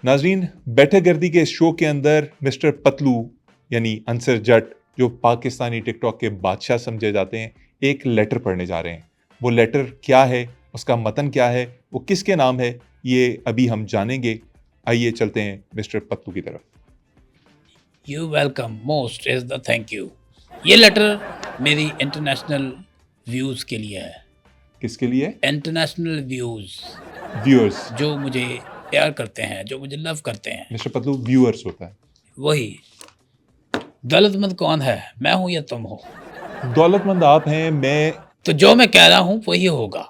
नाजरीन, बैठक गर्दी के इस शो के अंदर मिस्टर पतलू यानी अंसर जट, जो पाकिस्तानी टिकटॉक के बादशाह समझे जाते हैं, एक लेटर पढ़ने जा रहे हैं। वो लेटर क्या है, उसका मतन क्या है, वो किसके नाम है, ये अभी हम जानेंगे। आइए चलते हैं मिस्टर पतलू की तरफ। You welcome most is the thank you. ये लेटर मेरी इंटरनेशनल व्यूज़ के लिए है। किसके लिए? International views, viewers. जो मुझे प्यार करते हैं, जो मुझे लव करते हैं, मिस्टर पतलू व्यूअर्स होता है। वही। दौलतमंद कौन है, मैं हूं या तुम हो? दौलतमंद आप हैं, मैं। तो जो मैं कह रहा हूं वही होगा।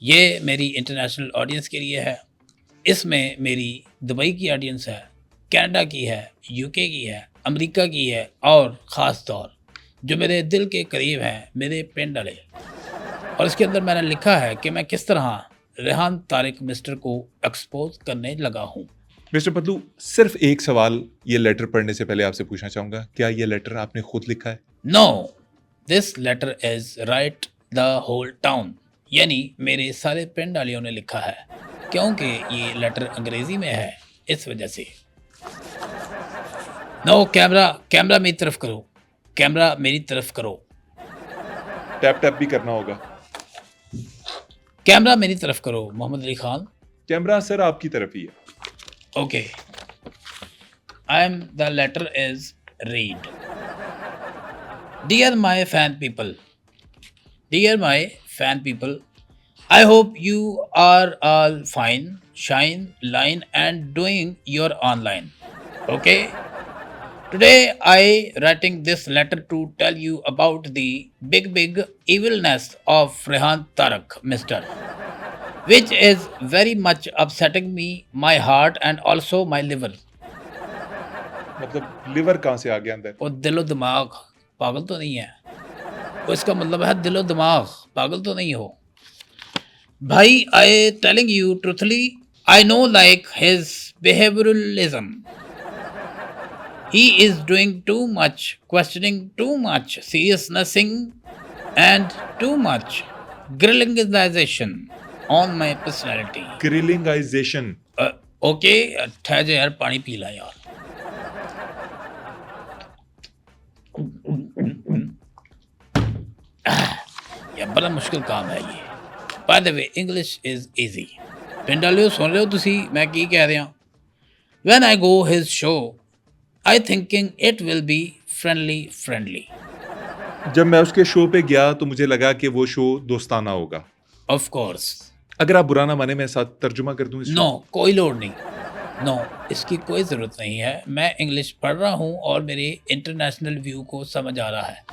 ये मेरी इंटरनेशनल ऑडियंस के लिए है। इसमें मेरी दुबई की ऑडियंस है, कनाडा की है, यूके की है, अमेरिका की है, और ख़ास तौर जो मेरे दिल के करीब हैं, मेरे पिंड वाले। और इसके अंदर मैंने लिखा है कि मैं किस तरह रेहान तारिक मिस्टर को एक्सपोज करने लगा हूँ। मिस्टर पतलू, सिर्फ एक सवाल ये लेटर पढ़ने से पहले आपसे पूछना चाहूंगा, क्या ये लेटर आपने खुद लिखा है? No, this letter is write the whole town, यानी मेरे सारे पिंड वालियों ने लिखा है, क्योंकि ये लेटर अंग्रेजी में है, इस वजह से। नो, कैमरा मेरी तरफ करो, कैमरा मेरी तरफ करो, टैप टैप भी करना होगा। कैमरा मेरी तरफ करो मोहम्मद अली खान। कैमरा सर आपकी तरफ ही है। Okay, I am the letter is read. Dear my fan people, dear my fan people, I hope you are all fine, shine, line, and doing your online. Okay? Today I writing this letter to tell you about the big evilness of Rehan Tarak, Mister, which is very much upsetting me, my heart, and also my liver. मतलब liver कहाँ से आ गया अंदर? वो दिलो दिमाग पागल तो नहीं है? वो इसका मतलब है दिलो दिमाग पागल तो नहीं हो भाई। I telling you truthfully, I know like his behavioralism. He is doing too much, questioning too much, seriousnessing, and too much grillingization on my personality. Grillingization. Okay, ठहर जा यार, पानी पी ला यार। यार बड़ा मुश्किल काम है ये। By the way, English is easy. ਪਿੰਡ ਵਾਲਿਓ ਸੁਣ ਰਹੇ ਹੋ ਤੁਸੀਂ ਮੈਂ ਕੀ ਕਹਿ ਰਿਹਾ? When I go his show, I thinking it will be friendly. जब मैं उसके शो पे गया तो मुझे लगा कि वो शो दोस्ताना होगा। Of course. अगर आप बुरा ना माने, मैं साथ तर्जुमा कर दूं इस No, कोई लोड नहीं। No, इसकी कोई ज़रूरत नहीं है। मैं इंग्लिश पढ़ रहा हूँ और मेरे इंटरनेशनल व्यू को समझ आ रहा है।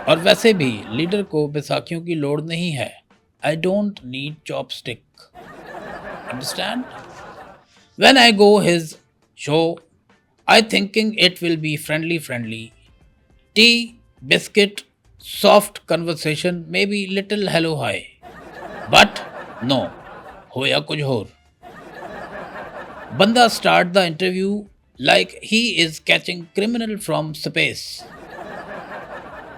और वैसे भी लीडर को बैसाखियों की लोड़ नहीं है। I don't need chopstick. Understand? When I go his show, I thinking it will be friendly. Tea, biscuit, soft conversation, maybe little hello hi. But no, होया कुछ और। बंदा start the interview like he is catching criminal from space.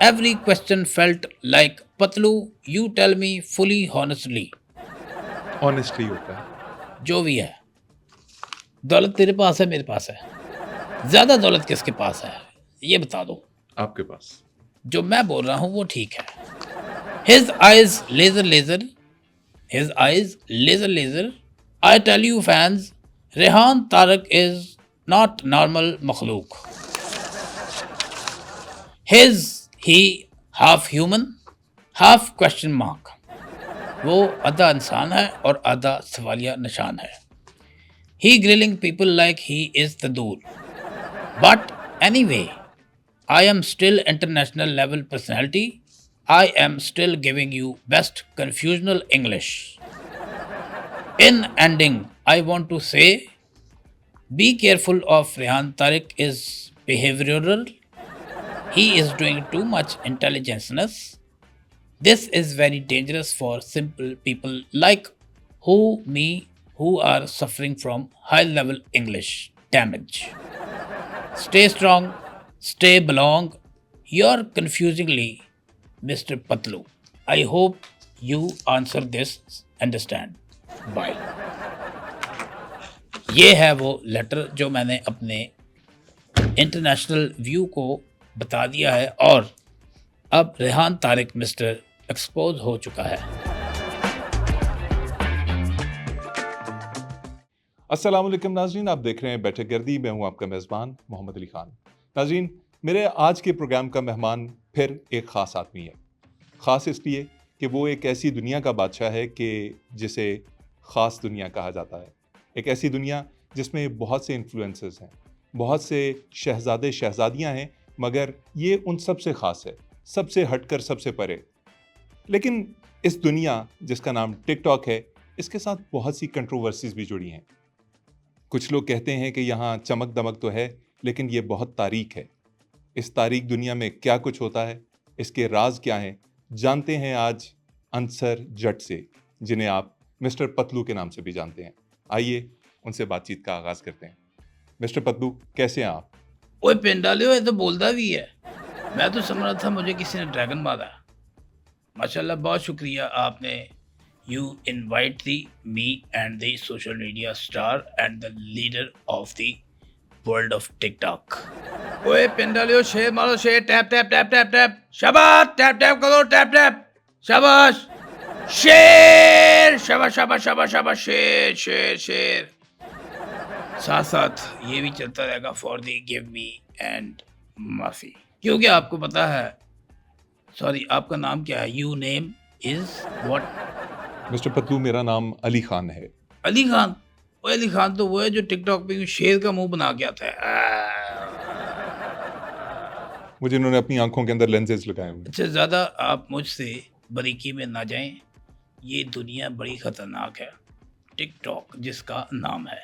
Every question felt like, Patlu, you tell me fully honestly. Honestly होता है। जो भी है, दौलत तेरे पास है, मेरे पास है। ज़्यादा दौलत किसके पास है ये बता दो। आपके पास। जो मैं बोल रहा हूँ वो ठीक है। His eyes laser. His eyes laser. I tell you fans, Rehan Tarak is not normal makhluk. He half human, half question mark. वो आधा इंसान है और आधा सवालिया निशान है। He grilling people like he is tandoor. But anyway, I am still international level personality. I am still giving you best confusional English. In ending, I want to say, be careful of Rehan Tariq is behavioral. He is doing too much intelligence. This is very dangerous for simple people like me who are suffering from high level English damage. Stay strong, stay belong. You're confusingly Mr. Patlu. I hope you answer this. Understand. Bye. ये है वो letter जो मैंने अपने international view को बता दिया है और अब रेहान तारिक मिस्टर एक्सपोज हो चुका है। अस्सलाम वालेकुम नाजरीन, आप देख रहे हैं बैठक गर्दी। मैं हूं आपका मेज़बान मोहम्मद अली खान। नाजरीन, मेरे आज के प्रोग्राम का मेहमान फिर एक ख़ास आदमी है। ख़ास इसलिए कि वो एक ऐसी दुनिया का बादशाह है कि जिसे ख़ास दुनिया कहा जाता है। एक ऐसी दुनिया जिसमें बहुत से इन्फ्लुएंसर्स हैं, बहुत से शहज़ादे शहज़ादियाँ हैं, मगर ये उन सब से ख़ास है, सबसे हटकर, सबसे परे। लेकिन इस दुनिया जिसका नाम टिकटॉक है, इसके साथ बहुत सी कंट्रोवर्सीज़ भी जुड़ी हैं। कुछ लोग कहते हैं कि यहाँ चमक दमक तो है, लेकिन ये बहुत तारीक है। इस तारीक दुनिया में क्या कुछ होता है, इसके राज क्या हैं, जानते हैं आज अंसर जट से, जिन्हें आप मिस्टर पतलू के नाम से भी जानते हैं। आइए उनसे बातचीत का आगाज करते हैं। मिस्टर पतलू, कैसे हैं आप? ओए पेंडालियो, ये तो बोलता भी है। मैं तो समझ रहा था मुझे किसी ने ड्रैगन मारा। माशाल्लाह, बहुत शुक्रिया आपने। You invite me and the social media star and the leader of the world of TikTok. ओए पेंडालियो, शेर मारो शेर, tap tap tap tap tap, शाबाश, टैप टैप करो, टैप टैप, शाबाश, शेर, शाबाश शाबाश शाबाश शाबाश, शेर शेर शेर। साथ साथ ये भी चलता रहेगा for the give me and माफी, क्योंकि आपको पता है, सॉरी, आपका नाम क्या है? You name is what? Mister Patlu, मेरा नाम अली खान है। अली खान? वो अली खान तो वो है जो टिकटॉक पे शेर का मुंह बना के आता है। वो जिन्होंने अपनी आंखों के अंदर लेंसेज लगाए हुए हैं। अच्छा, ज़्यादा आप मुझसे बारीकी में ना जाएं, ये दुनिया बड़ी ख़तरनाक है, टिकटॉक जिसका नाम है।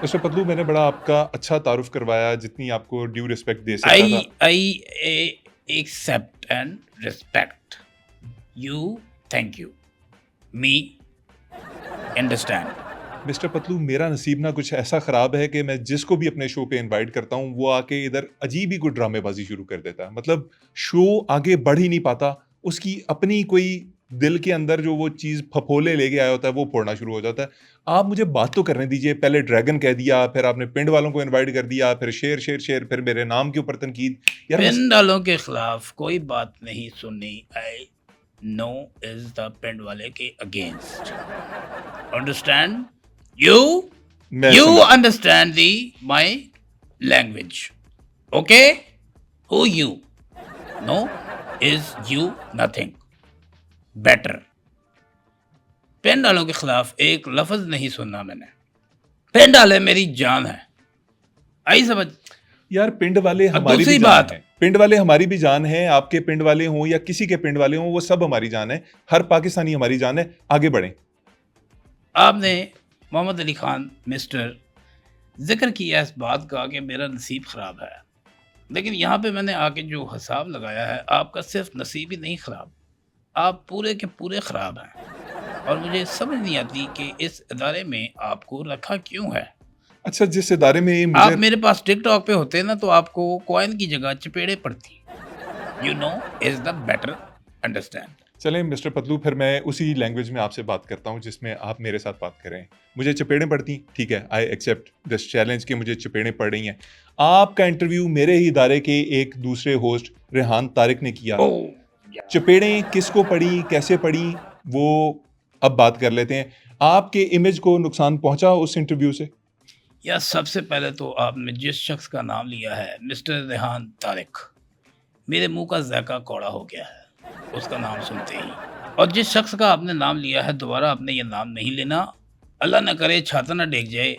मिस्टर पतलू, मैंने बड़ा आपका अच्छा तारुफ करवाया, जितनी आपको ड्यू रिस्पेक्ट दे सकता था। I accept and respect you, thank you, me understand. Mister Patlu, मेरा नसीब ना कुछ ऐसा ख़राब है कि मैं जिसको भी अपने शो पे इनवाइट करता हूँ, वो आके इधर अजीब ही कोई ड्रामेबाजी शुरू कर देता है। मतलब शो आगे बढ़ ही नहीं पाता, उसकी अपनी कोई दिल के अंदर जो वो चीज़ फफोले लेके आया होता है, वो फोड़ना शुरू हो जाता है। आप मुझे बात तो करने दीजिए। पहले ड्रैगन कह दिया, फिर आपने पिंड वालों को इन्वाइट कर दिया, फिर शेर शेर शेर, फिर मेरे नाम के ऊपर तनकीद। यार पिंड वालों के खिलाफ कोई बात नहीं सुननी। आई नो इज द पिंड वाले के against. Understand you? You understand my language, okay? Who you? No, is you nothing. Better. पिंड वालों के खिलाफ एक लफ्ज नहीं सुनना मैंने। पिंड वाले मेरी जान है, आई समझ? यार पिंड वाले हमारी दूसरी भी जान बात है। पिंड वाले हमारी भी जान है। आपके पिंड वाले हों या किसी के पिंड वाले हों, वो सब हमारी जान है। हर पाकिस्तानी हमारी जान है। आगे बढ़ें। आपने मोहम्मद अली खान मिस्टर जिक्र किया इस बात का कि मेरा नसीब ख़राब है, लेकिन यहाँ पे मैंने आके जो हिसाब लगाया है, आपका सिर्फ नसीब ही नहीं ख़राब, आप पूरे के पूरे ख़राब हैं। और मुझे समझ नहीं आती कि इस इदारे में आपको रखा क्यों है। अच्छा, जिस इदारे में मुझे... आप मेरे पास टिकटॉक पे होते ना तो आपको कॉइन की जगह चपेड़े पड़ती। You know is the better understand. चलें मिस्टर पतलू, फिर मैं उसी लैंग्वेज में आपसे बात करता हूँ जिसमें आप मेरे साथ बात करें। मुझे चपेड़ें पड़ती, ठीक है, आई एक्सेप्ट दिस चैलेंज कि मुझे चपेड़ें पड़ रही हैं। आपका इंटरव्यू मेरे ही इदारे के एक दूसरे होस्ट रेहान तारिक ने किया। चपेड़ें किसको पड़ी, कैसे पड़ी, वो अब बात कर लेते हैं। आपके इमेज को नुकसान पहुंचा उस इंटरव्यू से? या सबसे पहले तो आपने जिस शख्स का नाम लिया है मिस्टर रेहान तारिक, मेरे मुंह का जायका कौड़ा हो गया है उसका नाम सुनते ही। और जिस शख्स का आपने नाम लिया है, दोबारा आपने ये नाम नहीं लेना। अल्लाह न करे छाता ना डेग जाए,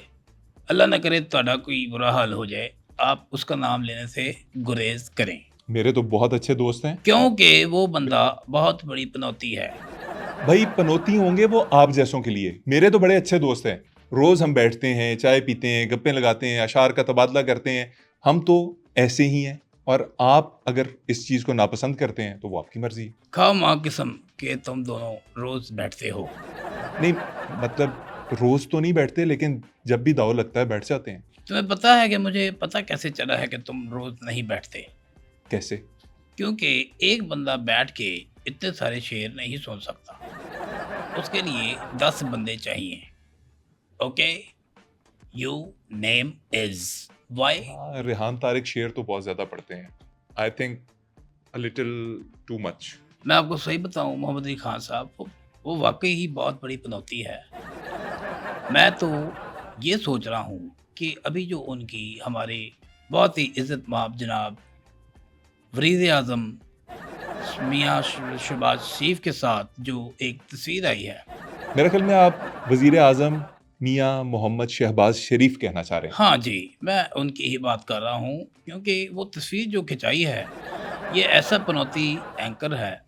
अल्लाह न करे ਤੁਹਾਡਾ कोई बुरा हाल हो जाए, आप उसका नाम लेने से गुरेज करें। मेरे तो बहुत अच्छे दोस्त हैं। क्योंकि वो बंदा बहुत बड़ी पनौती है। भाई पनौती होंगे वो आप जैसों के लिए, मेरे तो बड़े अच्छे दोस्त हैं। रोज हम बैठते हैं, चाय पीते हैं, गप्पे लगाते हैं, अशार का तबादला करते हैं। हम तो ऐसे ही हैं। और आप अगर इस चीज को नापसंद करते हैं तो वो आपकी मर्जी। खाओ माँ किस्म के तुम दोनों रोज बैठते हो। नहीं मतलब रोज तो नहीं बैठते, लेकिन जब भी दाव लगता है बैठ जाते हैं। तुम्हें पता है कि मुझे पता कैसे चला है कि तुम रोज नहीं बैठते? कैसे? क्योंकि एक बंदा बैठ के इतने सारे शेर नहीं सुन सकता, उसके लिए 10 बंदे चाहिए। Okay, You name is. Why? हाँ, रेहान तारिक शेर तो बहुत ज्यादा पढ़ते हैं. I think a little too much. मैं आपको सही बताऊं मोहम्मद अली खान साहब, वो वाकई ही बहुत बड़ी पनौती है. मैं तो ये सोच रहा हूँ कि अभी जो उनकी हमारे बहुत ही इज्जत माब जनाब वज़ीर आज़म मियाँ शहबाज शरीफ के साथ जो एक तस्वीर आई है. मेरे ख्याल में आप वजीर आजम मियाँ मोहम्मद शहबाज शरीफ कहना चाह रहे हैं. हाँ जी, मैं उनकी ही बात कर रहा हूँ क्योंकि वो तस्वीर जो खिंचाई है, ये ऐसा पनौती एंकर है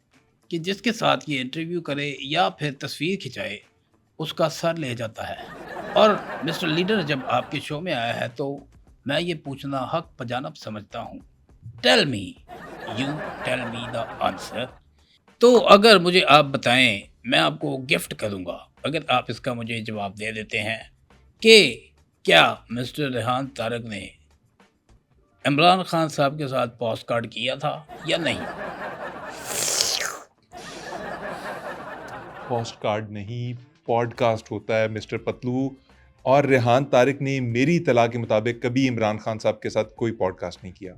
कि जिसके साथ ये इंटरव्यू करे या फिर तस्वीर खिंचाए, उसका सर ले जाता है. और मिस्टर लीडर जब आपके शो में आया है तो मैं ये पूछना हक बजानब समझता हूँ. Tell me, you tell me the answer. तो अगर मुझे आप बताएं, मैं आपको गिफ्ट करूँगा अगर आप इसका मुझे जवाब दे देते हैं कि क्या मिस्टर रेहान तारक ने इमरान खान साहब के साथ पोस्ट कार्ड किया था या नहीं. पोस्ट कार्ड नहीं, पॉडकास्ट होता है मिस्टर पतलू. और रेहान तारिक ने मेरी इत्तला के मुताबिक कभी इमरान खान साहब के साथ कोई पॉडकास्ट नहीं किया.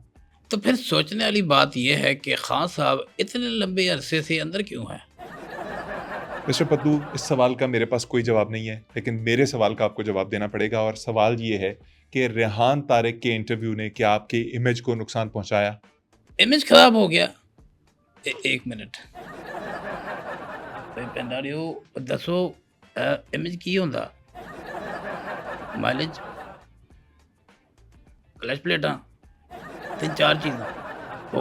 तो फिर सोचने वाली बात यह है कि खान साहब इतने लंबे अरसे से अंदर क्यों हैं. मिस्टर पतलू, इस सवाल का मेरे पास कोई जवाब नहीं है, लेकिन मेरे सवाल का आपको जवाब देना पड़ेगा. और सवाल ये है कि रेहान तारिक के इंटरव्यू ने क्या आपके इमेज को नुकसान पहुंचाया? इमेज खराब हो गया. एक मिनट पेंडारियो दसो, इमेज की होंदा. माइलेज, क्लच प्लेटा, 3-4 चीज़ां.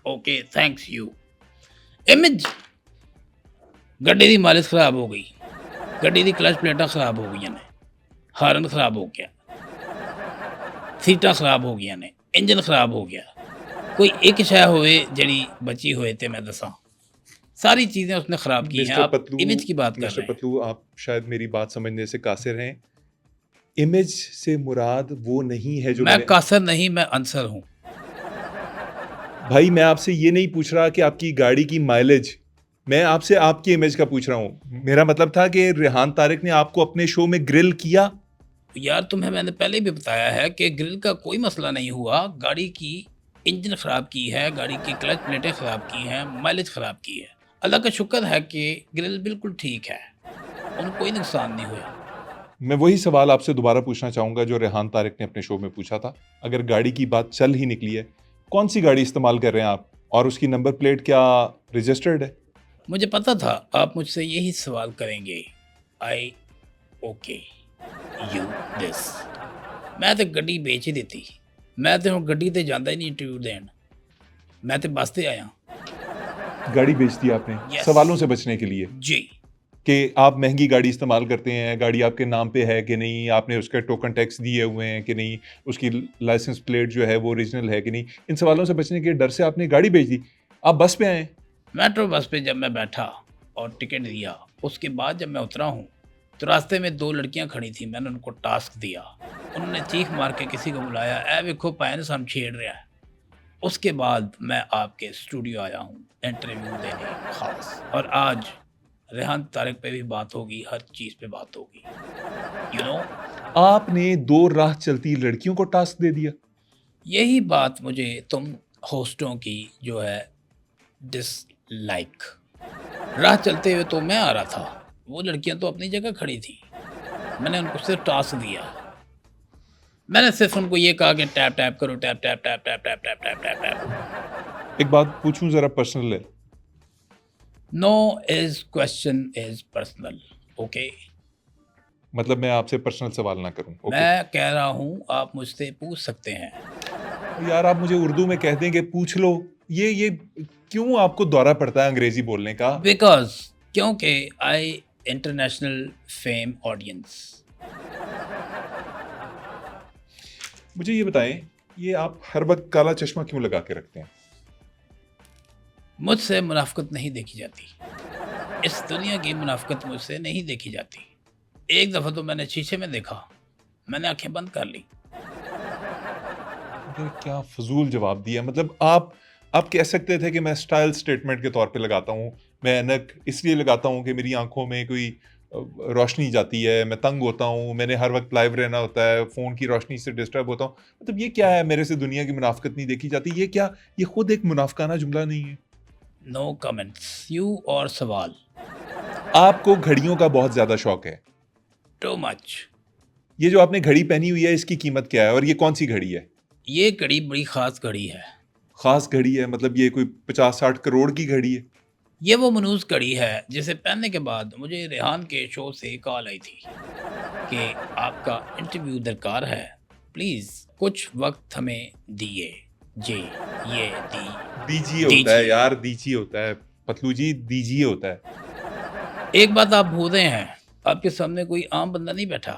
Okay thanks you. इमेज गड्डी दी माइलेज खराब हो गई, गड्डी दी क्लच प्लेटा खराब हो गई ने, हारन खराब हो गया, सीटा खराब हो गई ने, इंजन खराब हो गया. कोई एक शय होए जड़ी बची होए ते मैं दसा. सारी चीज़ें उसने खराब की हैं. आप इमेज की बात कर रहे हैं. पतलू, आप शायद मेरी बात समझने से कासिर हैं. इमेज से मुराद वो नहीं है जो मैं कासिर नहीं, मैं आंसर हूँ. भाई, मैं आपसे ये नहीं पूछ रहा कि आपकी गाड़ी की माइलेज, मैं आपसे आपकी इमेज का पूछ रहा हूँ. मेरा मतलब था कि रेहान तारिक ने आपको अपने शो में ग्रिल किया. यार तुम्हें मैंने पहले भी बताया है कि ग्रिल का कोई मसला नहीं हुआ. गाड़ी की इंजन ख़राब की है, गाड़ी की क्लच प्लेटें ख़राब की हैं, माइलेज ख़राब की है. अल्लाह का शुक्र है कि ग्रिल बिल्कुल ठीक है, उन्हें कोई नुकसान नहीं हुआ. मैं वही सवाल आपसे दोबारा पूछना चाहूँगा जो रेहान तारिक ने अपने शो में पूछा था. अगर गाड़ी की बात चल ही निकली है, कौन सी गाड़ी इस्तेमाल कर रहे हैं आप, और उसकी नंबर प्लेट क्या रजिस्टर्ड है? मुझे पता था आप मुझसे यही सवाल करेंगे. आई ओके यू दिस. मैं तो गड्डी बेच ही देती. मैं तो हुण गड्डी ते जांदा ही नहीं इंटरव्यू देन. मैं तो बस ते आया. गाड़ी बेच दी आपने Yes. सवालों से बचने के लिए जी. कि आप महंगी गाड़ी इस्तेमाल करते हैं, गाड़ी आपके नाम पे है कि नहीं, आपने उसके टोकन टैक्स दिए हुए हैं कि नहीं, उसकी लाइसेंस प्लेट जो है वो ओरिजिनल है कि नहीं. इन सवालों से बचने के डर से आपने गाड़ी बेच दी. आप बस पे आए. मेट्रो बस पे जब मैं बैठा और टिकट दिया, उसके बाद जब मैं उतरा हूँ तो रास्ते में 2 लड़कियां खड़ी थी. मैंने उनको टास्क दिया, उन्होंने चीख मार के किसी को बुलाया, ए देखो पैन से हम छेड़ रहा है. उसके बाद मैं आपके स्टूडियो आया हूँ इंटरव्यू देने खास. और आज रेहान तारिक पे भी बात होगी, हर चीज़ पे बात होगी. यू नो, आपने 2 राह चलती लड़कियों को टास्क दे दिया. यही बात मुझे तुम होस्टों की जो है डिसलाइक. राह चलते हुए तो मैं आ रहा था, वो लड़कियां तो अपनी जगह खड़ी थी. मैंने उनको सिर्फ टास्क दिया. मैंने सिर्फ उनको ये कहा कि टैप टैप करो, tap tap tap tap tap tap tap tap tap. एक बात पूछूं, जरा पर्सनल है. No is question is personal. Okay, मतलब मैं आपसे पर्सनल सवाल ना करूं. ओके. मैं कह रहा हूँ आप मुझसे पूछ सकते हैं. यार, आप मुझे उर्दू में कह दें कि पूछ लो. ये क्यों आपको दौरा पड़ता है अंग्रेजी बोलने का? बिकॉज क्योंकि आई इंटरनेशनल फेम ऑडियंस. मुझे ये बताएं, ये आप हर वक्त काला चश्मा क्यों लगा के रखते हैं? मुझसे मुनाफकत नहीं देखी जाती. इस दुनिया की मुनाफकत मुझसे नहीं देखी जाती. एक दफ़ा तो मैंने शीशे में देखा, मैंने आंखें बंद कर ली. अरे क्या फजूल जवाब दिया. मतलब आप कह सकते थे कि मैं स्टाइल स्टेटमेंट के तौर पे लगाता हूँ, मैं ऐनक इसलिए लगाता हूँ कि मेरी आंखों में कोई रोशनी जाती है, मैं तंग होता हूँ, मैंने हर वक्त लाइव रहना होता है, फ़ोन की रोशनी से डिस्टर्ब होता हूँ। मतलब ये क्या है, मेरे से दुनिया की मुनाफ़िकत नहीं देखी जाती, ये क्या, ये खुद एक मुनाफ़िकाना जुमला नहीं है? नो कमेंट्स, यू और सवाल। आपको घड़ियों का बहुत ज़्यादा शौक है। Too much. ये जो आपने घड़ी पहनी हुई है, इसकी कीमत क्या है और ये कौन-सी घड़ी है? ये घड़ी बड़ी ख़ास घड़ी है। ख़ास घड़ी है मतलब ये कोई 50-60 करोड़ की घड़ी है? ये वो मनहूस घड़ी है जिसे पहनने के बाद मुझे रेहान के शो से कॉल आई थी कि आपका इंटरव्यू दरकार है, प्लीज़ कुछ वक्त हमें दिए। जी, ये दीजिए होता है दीजिए। यार, दीजिए होता है। पतलू जी, दीजिए होता है। एक बात आप भूल रहे हैं, आपके सामने कोई आम बंदा नहीं बैठा,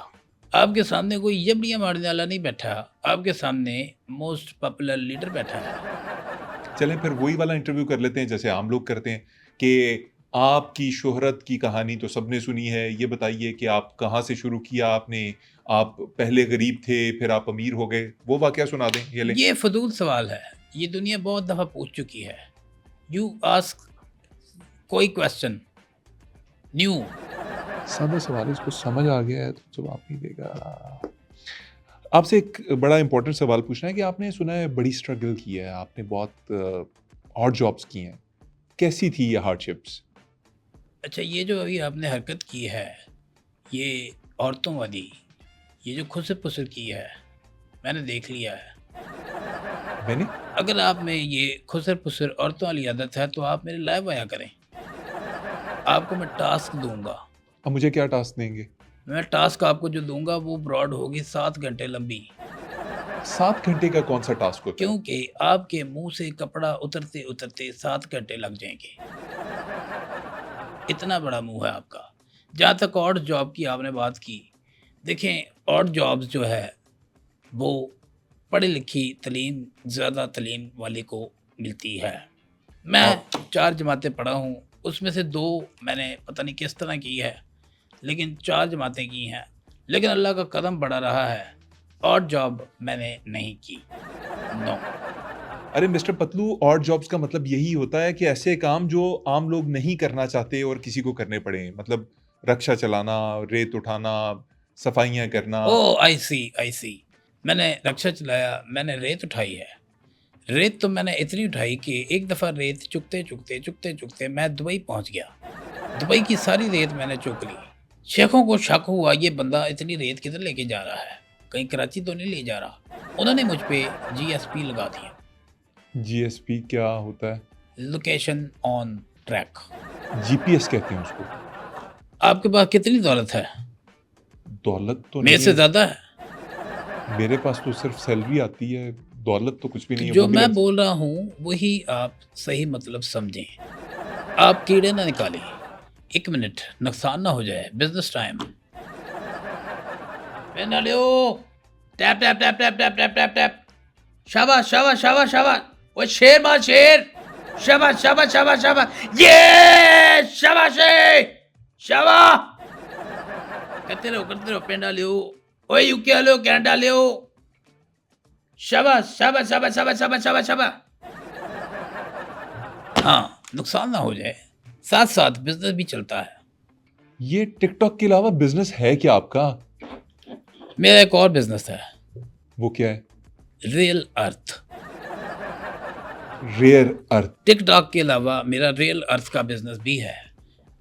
आपके सामने कोई जबड़ियाँ मारने वाला नहीं बैठा, आपके सामने मोस्ट पॉपुलर लीडर बैठा है। चलें फिर वही वाला इंटरव्यू कर लेते हैं जैसे आम लोग करते हैं कि आपकी शोहरत की कहानी तो सबने सुनी है, ये बताइए कि आप कहाँ से शुरू किया आपने? आप पहले गरीब थे, फिर आप अमीर हो गए, वो वाकया सुना दें, ये लें। ये फ़ुज़ूल सवाल है, ये दुनिया बहुत दफ़ा पूछ चुकी है। यू आस्क कोई क्वेश्चन न्यू। सादा सवाल है, इसको समझ आ गया है तो जवाब नहीं देगा। आपसे एक बड़ा इम्पोर्टेंट सवाल पूछना है कि आपने सुना है बड़ी स्ट्रगल की है, आपने बहुत ऑड जॉब्स की हैं। कैसी थी ये हार्डशिप्स? अच्छा, ये जो अभी आपने हरकत की है, ये औरतों वाली, ये जो खुसर-पुसर की है, मैंने देख लिया है। मैंने? अगर आप में ये खुसर-पुसर औरतों वाली आदत है, तो आप मेरे लाइव आया करें। आपको मैं टास्क दूँगा। अब मुझे क्या टास्क देंगे? मैं टास्क आपको जो दूँगा, वो ब्रॉड होगी 7 घंटे लंबी, 7 घंटे का कौन-सा टास्क होता है? क्योंकि आपके मुँह से कपड़ा उतरते-उतरते 7 घंटे लग जाएँगे। इतना बड़ा मुँह है आपका। जहाँ तक ऑड जॉब की आपने बात की, देखें ऑड जॉब्स जो है, वो पढ़ी-लिखी तलीम ज़्यादा तलीम वाले को मिलती है। मैं आप 4 जमातें पढ़ा हूँ, उसमें से 2 मैंने पता नहीं किस तरह की है, लेकिन 4 जमातें की हैं। लेकिन अल्लाह का करम बड़ा रहा है, ऑड जॉब मैंने नहीं की। नो। अरे मिस्टर पतलू, ऑड जॉब्स का मतलब यही होता है कि ऐसे काम जो आम लोग नहीं करना चाहते और किसी को करने पड़े। मतलब रक्शा चलाना, रेत उठाना, सफाइयाँ करना। ओह! आई सी। मैंने रक्शा चलाया, मैंने रेत उठाई है। रेत तो मैंने इतनी उठाई कि एक दफ़ा रेत चुकते-चुकते मैं दुबई पहुँच गया। दुबई की सारी रेत मैंने चुक ली। शेखों को शक हुआ ये बंदा इतनी रेत किधर लेके जा रहा है? कहीं कराची तो नहीं ले जा रहा? उन्होंने मुझ पे जीएसपी लगा दिया, जीएसपी क्या होता है? Location on track. जीपीएस कहते हैं उसको। आपके पास कितनी दौलत है? दौलत तो मेरे नहीं से है। ज़्यादा है? मेरे पास तो सिर्फ सैलरी आती है, दौलत तो कुछ भी तो नहीं है, जो वो भी मैं लग। बोल रहा हूँ, वही आप सही मतलब समझें। आप कीड़े ना निकालें। 1 मिनट, नुकसान ना हो जाए, बिज़नेस टाइम। पेन डालियो। Tap, tap, tap, tap, tap, tap, tap, tap. शाबाश, शाबाश, शाबाश, शाबाश। ओए शेर मार शेर। शाबाश, शाबाश, शाबाश, शाबाश। ये शाबाशी! शाबाश! करते रहो, पेन डालियो। ओए यूके वालों, कैन डालियो। शाबाश, शाबाश, शाबाश, शाबाश, शाबाश, शाबाश, शाबाश। हाँ, नुकसान ना हो जाए। साथ-साथ बिज़नेस भी चलता है। ये टिकटॉक के अलावा बिज़नेस है क्या आपका? मेरा एक और बिज़नेस है, वो क्या है? Real earth. Rare earth. TikTok के अलावा मेरा रियल अर्थ का बिज़नेस भी है।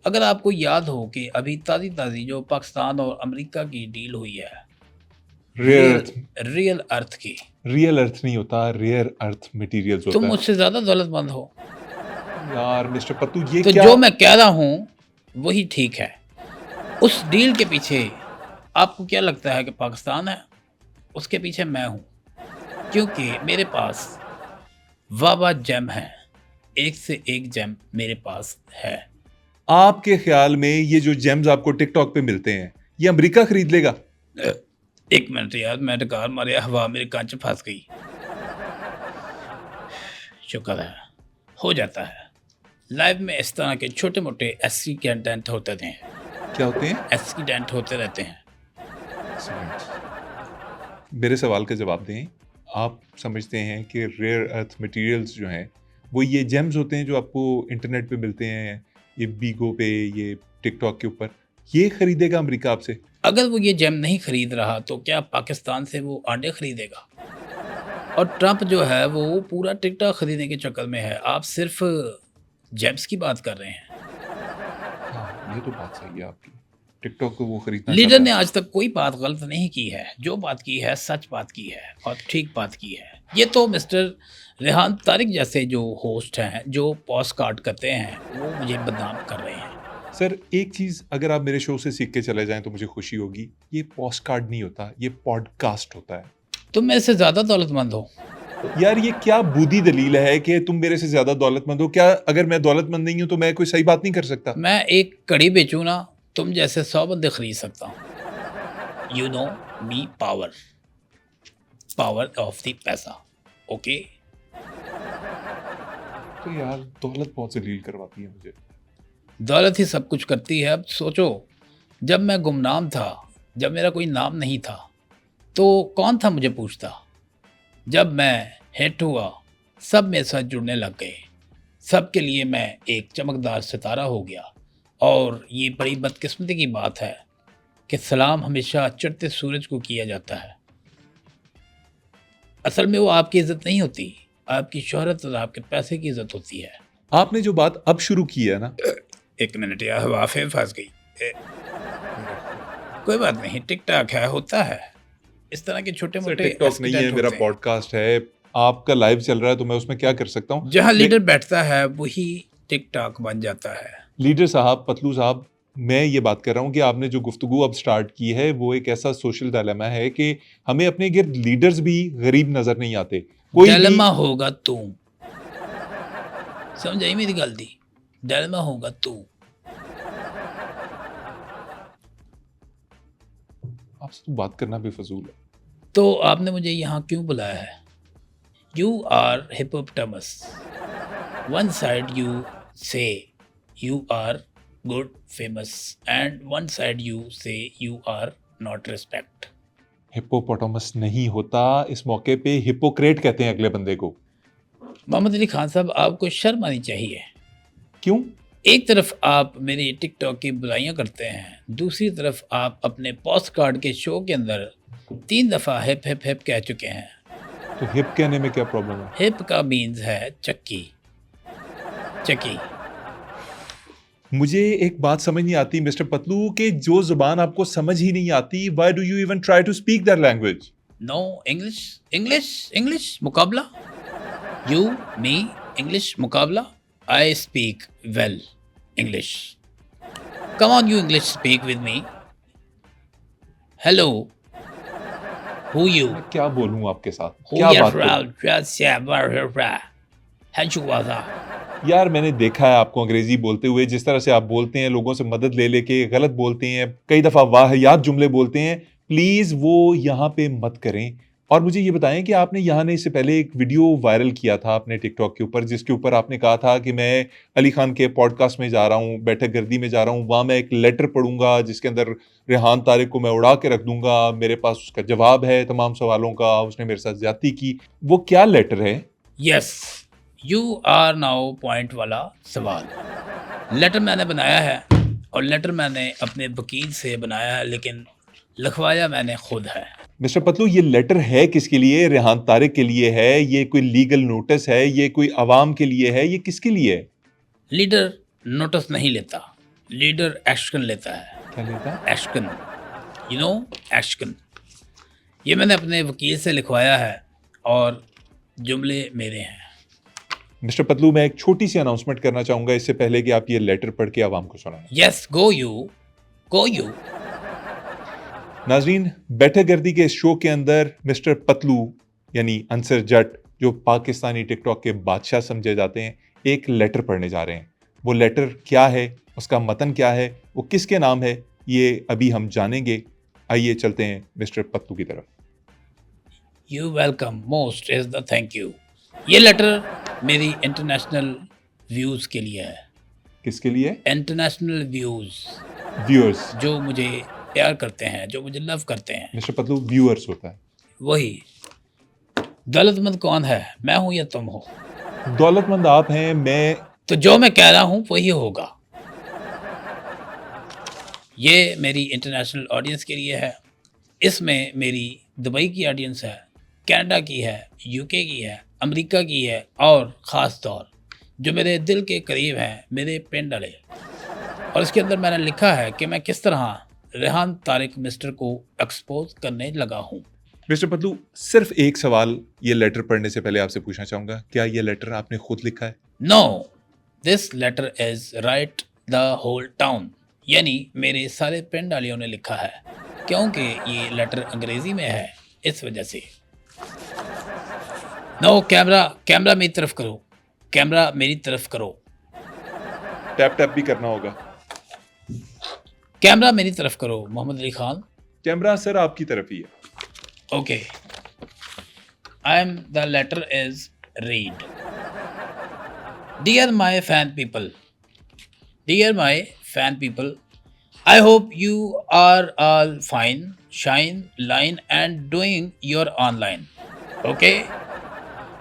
अगर आपको याद हो कि अभी ताज़ी-ताज़ी जो पाकिस्तान और अमेरिका की डील हुई है, रेयर रियल अर्थ। रियल अर्थ की, रियल अर्थ नहीं होता, रेयर अर्थ मटेरियल्स तुम होता है। मुझसे ज़्यादा दौलतमंद हो। यार मिस्टर पत्तू, ये तो क्या? जो मैं कह रहा हूँ, वही ठीक है। उस डील के पीछे आपको क्या लगता है कि पाकिस्तान है? उसके पीछे मैं हूँ, क्योंकि मेरे पास वाह-वाह जेम हैं। एक से एक जेम मेरे पास है। आपके ख्याल में ये जो जेम्स आपको टिकटॉक पे मिलते हैं, ये अमेरिका खरीद लेगा? 1 मिनट यार, मैं डकार मारे, हवा मेरे कान च फँस गई। शुक्र है, हो जाता है। लाइव में इस तरह के छोटे-मोटे एक्सीडेंट होते थे। क्या होते हैं? एक्सीडेंट होते रहते हैं। मेरे सवाल का जवाब दें। आप समझते हैं कि रेयर अर्थ मटेरियल्स जो हैं, वो ये जेम्स होते हैं जो आपको इंटरनेट पे मिलते हैं, ये बीगो पे, ये टिकटॉक के ऊपर, ये खरीदेगा अमेरिका आपसे? अगर वो ये जेम नहीं खरीद रहा तो क्या पाकिस्तान से वो अंडे खरीदेगा? और ट्रंप जो है वो पूरा टिकटॉक खरीदने के चक्कर में है। आप सिर्फ जेम्स की बात कर रहे हैं। हाँ, ये तो बात सही है आपकी। टिकटॉक को वो खरीदना लीडर चाहता ने है। आज तक कोई बात गलत नहीं की है। जो बात की है सच बात की है और ठीक बात की है। ये तो मिस्टर रेहान तारिक जैसे जो होस्ट हैं, जो पोस्ट कार्ड करते हैं, वो मुझे बदनाम कर रहे हैं। सर, एक चीज़ अगर आप मेरे शो से सीख के चले जाएँ तो मुझे खुशी होगी। ये पोस्ट कार्ड नहीं होता, ये पॉडकास्ट होता है। तुम मेरे से ज़्यादा दौलतमंद हो। यार ये क्या बूदी दलील है कि तुम मेरे से ज़्यादा दौलतमंद हो? क्या अगर मैं दौलतमंद नहीं हूँ तो मैं कोई सही बात नहीं कर सकता? मैं एक कड़ी बेचूं ना, तुम जैसे 100 बंदे खरीद सकता हूँ। You know me power, power of the पैसा। ओके। तो यार दौलत बहुत जलील करवाती है मुझे। दौलत ही सब कुछ करती है। अब सोचो, जब मैं गुमनाम था, जब मेरा कोई नाम नहीं था, तो कौन था मुझे पूछता? जब मैं हिट हुआ, सब मेरे साथ जुड़ने लग गए। सबके लिए मैं एक चमकदार सितारा हो गया। और ये बड़ी बदकिस्मती की बात है कि सलाम हमेशा चढ़ते सूरज को किया जाता है। असल में वो आपकी इज्जत नहीं होती, आपकी शोहरत और आपके पैसे की इज्जत होती है। आपने जो बात अब शुरू की है ना, एक मिनट यार, हवा फिर फंस गई। कोई बात नहीं, टिकटॉक है, होता है। इस तरह के छोटे सर मोटे टिकटॉक नहीं है, मेरा पॉडकास्ट है। आपका लाइव चल रहा है तो मैं उसमें क्या कर सकता हूँ? जहाँ लीडर बैठता है वही टिकटॉक बन जाता है। लीडर साहब, पतलू साहब, मैं ये बात कर रहा हूँ कि आपने जो गुफ्तगू अब स्टार्ट की है वो एक ऐसा सोशल डायलेमा है कि हमें अपने गिर्द लीडर्स भी गरीब नजर नहीं आते। कोई भी डायलेमा होगा तू, समझ आई मेरी गलती? डायलेमा होगा तू। आपसे तो बात करना भी फजूल है। तो आपने मुझे यहाँ क्यों बुलाया है? You are hippopotamus. One side you say you are good famous and one side you say you are not respect. Hippopotamus नहीं होता, इस मौके पे हिपोक्रेट कहते हैं अगले बंदे को। मोहम्मद अली खान साहब, आपको शर्म आनी चाहिए। क्यों? एक तरफ आप मेरी टिकटॉक की बुराइयां करते हैं, दूसरी तरफ आप अपने पोस्ट कार्ड के शो के अंदर 3 दफ़ा हिप हिप हिप कह चुके हैं। तो हिप कहने में क्या प्रॉब्लम है? हिप का मीन्स है चक्की, चक्की। मुझे एक बात समझ नहीं आती मिस्टर पतलू कि जो जुबान आपको समझ ही नहीं आती, why do you even try to speak that language? No English, English, English मुकाबला। यू मी इंग्लिश मुकाबला। I speak well English. Come on you English speak with me. Hello, who you? मैं क्या बोलूं आपके साथ? Who क्या you बात from? करूं? Hanchuwaza. यार मैंने देखा है आपको अंग्रेजी बोलते हुए, जिस तरह से आप बोलते हैं, लोगों से मदद ले लेके गलत बोलते हैं, कई दफा वाहियात जुमले बोलते हैं। प्लीज वो यहाँ पे मत करें। और मुझे ये बताएं कि आपने यहाँ ने इससे पहले एक वीडियो वायरल किया था अपने टिकटॉक के ऊपर, जिसके ऊपर आपने कहा था कि मैं अली खान के पॉडकास्ट में जा रहा हूँ, बैठक गर्दी में जा रहा हूँ, वहाँ मैं एक लेटर पढ़ूंगा जिसके अंदर रेहान तारिक को मैं उड़ा के रख दूंगा, मेरे पास उसका जवाब है तमाम सवालों का, उसने मेरे साथ ज्यादती की। वो क्या लेटर है? Yes, you are now point वाला सवाल। लेटर मैंने बनाया है और लेटर मैंने अपने वकील से बनाया है, लेकिन लिखवाया मैंने खुद है। मिस्टर पतलू, ये लेटर है किसके लिए? रेहान तारिक के लिए है? ये कोई लीगल नोटिस है? ये कोई अवाम के लिए है? ये किसके लिए है? लीडर नोटिस नहीं लेता, लीडर एक्शन लेता है। क्या लेता है? Action, you know, action. ये मैंने अपने वकील से लिखवाया है और जुमले मेरे हैं। मिस्टर पतलू, मैं एक छोटी सी अनाउंसमेंट करना चाहूंगा इससे पहले कि आप ये लेटर पढ़ के आवाम को सुनाएं। Yes, go you, go you. नाजरीन, बैठक गर्दी के इस शो के अंदर मिस्टर पतलू यानी अंसर जट, जो पाकिस्तानी टिकटॉक के बादशाह समझे जाते हैं, एक लेटर पढ़ने जा रहे हैं। वो लेटर क्या है, उसका मतन क्या है, वो किसके नाम है, ये अभी हम जानेंगे। आइए चलते हैं मिस्टर पतलू की तरफ। You welcome, most is the thank you. ये लेटर मेरी इंटरनेशनल व्यूज़ के लिए है। किसके लिए? International views, viewers. जो मुझे प्यार करते हैं, जो मुझे लव करते हैं, मिस्टर पतलू, व्यूअर्स होता है। वही। दौलतमंद कौन है, मैं हूं या तुम हो? दौलतमंद आप हैं, मैं। तो जो मैं कह रहा हूं वही होगा। ये मेरी इंटरनेशनल ऑडियंस के लिए है। इसमें मेरी दुबई की ऑडियंस है, कनाडा की है, यूके की है, अमेरिका की है और ख़ास तौर जो मेरे दिल के करीब हैं, मेरे पिंड वाले। और इसके अंदर मैंने लिखा है कि मैं किस तरह रेहान तारिक मिस्टर को एक्सपोज करने लगा हूँ। मिस्टर पतलू, सिर्फ एक सवाल ये लेटर पढ़ने से पहले आपसे पूछना चाहूंगा, क्या ये लेटर आपने खुद लिखा है? No, this letter is write the whole town, यानी मेरे सारे पिंड वालियों ने लिखा है, क्योंकि ये लेटर अंग्रेजी में है, इस वजह से। नो, कैमरा कैमरा मेरी तरफ करो, कैमरा मेरी तरफ करो, टैप टैप भी करना होगा। कैमरा मेरी तरफ करो मोहम्मद अली खान। कैमरा सर आपकी तरफ ही है। Okay. The letter is read. Dear my fan people, dear my fan people, I hope you are all fine, shine, line, and doing your online. Okay.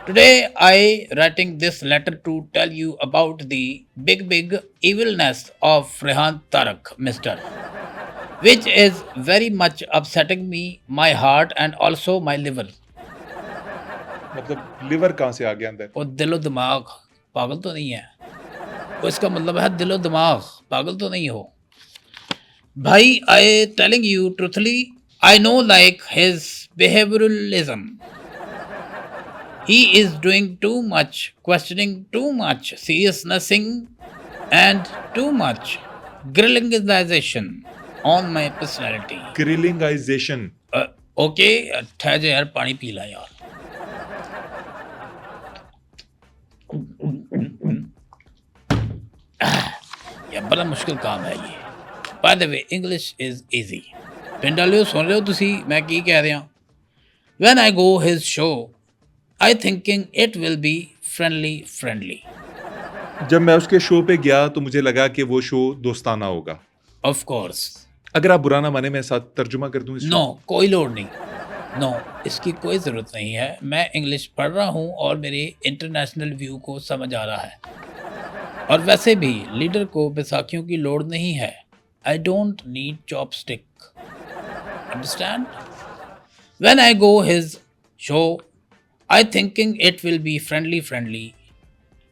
Today I writing this letter to tell you about the big evilness of Rehan Tarak, Mister, which is very much upsetting me, my heart and also my liver. मतलब liver कहाँ से आ गया अंदर? और दिलो दिमाग पागल तो नहीं है? वो इसका मतलब है दिलो दिमाग पागल तो नहीं हो भाई। I telling you truthly, I know like his behavioralism. He is doing too much, questioning too much, seriousnessing and too much grillingization on my personality. Grillingization. Okay, ठहर जा यार, पानी पी ला यार। यार बड़ा मुश्किल काम है ये। By the way, English is easy. पिंड वालियो सुन रहे हो तुसी मैं की कह रहा? When I go his show, I thinking it will be friendly. जब मैं उसके शो पे गया तो मुझे लगा कि वो शो दोस्ताना होगा। Of course. अगर आप बुरा ना माने मैं साथ तर्जुमा कर दूं नो, कोई लोड़ नहीं। नो, इसकी कोई ज़रूरत नहीं है। मैं इंग्लिश पढ़ रहा हूँ और मेरे इंटरनेशनल व्यू को समझ आ रहा है। और वैसे भी लीडर को बैसाखियों की लोड़ नहीं है। I don't need chopstick, understand? When I go his show, I thinking it will be friendly,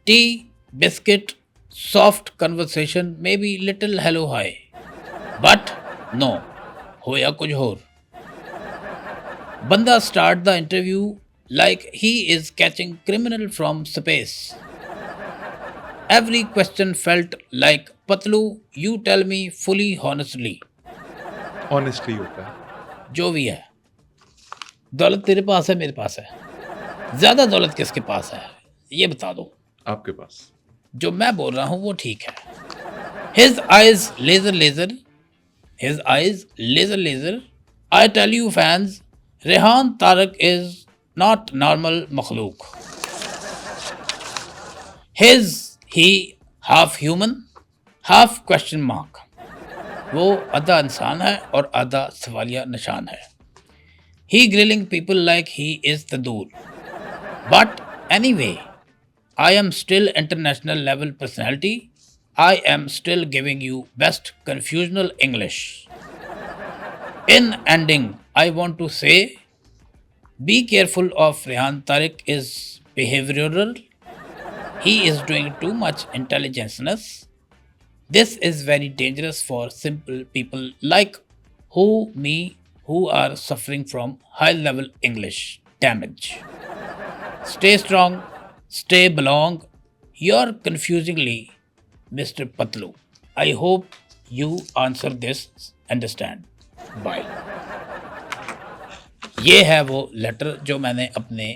tea, biscuit, soft conversation, maybe little hello hi, but no, होया कुछ होर। बंदा start the interview like he is catching criminal from space. Every question felt like Patlu you tell me fully honestly. Honestly होता है। जो भी है, दौलत तेरे पास है, मेरे पास है, ज्यादा दौलत किसके पास है ये बता दो। आपके पास। जो मैं बोल रहा हूं वो ठीक है। His eyes laser. His eyes laser. I tell you fans, Rehan Tarak is not normal makhluk. He half human, half question mark. वो आधा इंसान है और आधा सवालिया निशान है। He grilling people like he is the दूर. But anyway, I am still international level personality. I am still giving you best confusional English. In ending, I want to say, be careful of Rehan Tarik is behavioral. He is doing too much intelligence. This is very dangerous for simple people like me who are suffering from high level English damage. Stay strong, stay belong. You're confusingly Mr. Patlu. I hope you answer this, understand. Bye. ये है वो letter जो मैंने अपने